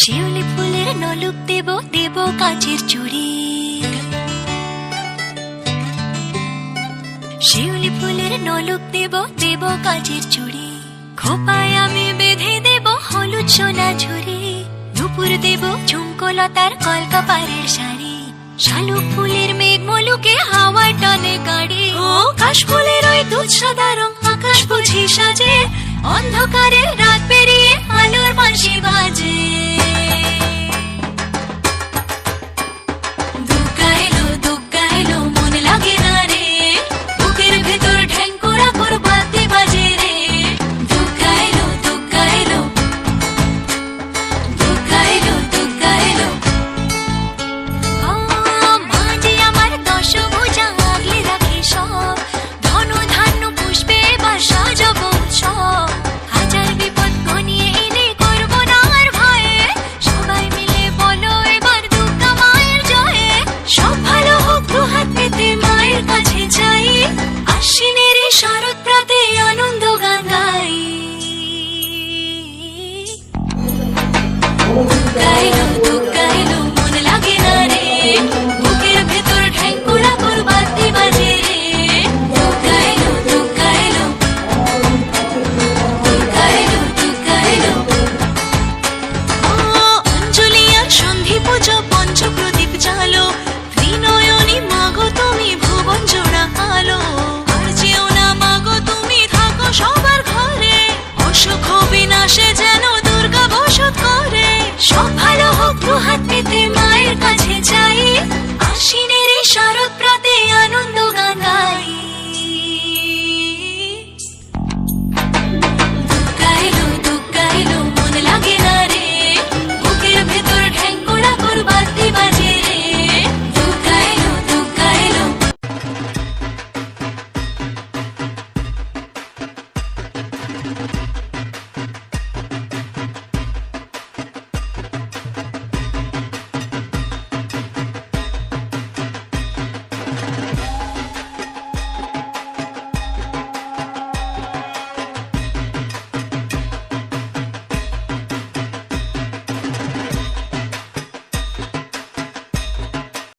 শিউলি ফুলের নলুক দেব দেব কাঁচের চুড়ি, শিউলি ফুলের নলুক দেব দেব কাঁচের চুড়ি, খোপায় আমি বেঁধে দেব হলুদ সোনা ঝুড়ি, নুপুর দেব ঝুমকো লতার কলকাপাড়ের শাড়ি, শালুক ফুলের মেঘ মলুকে হাওয়ার টানে গাড়ি, ও কাশ ফুলের ওই দুধ সাদা রং আকাশ বুঝি সাজে, অন্ধকার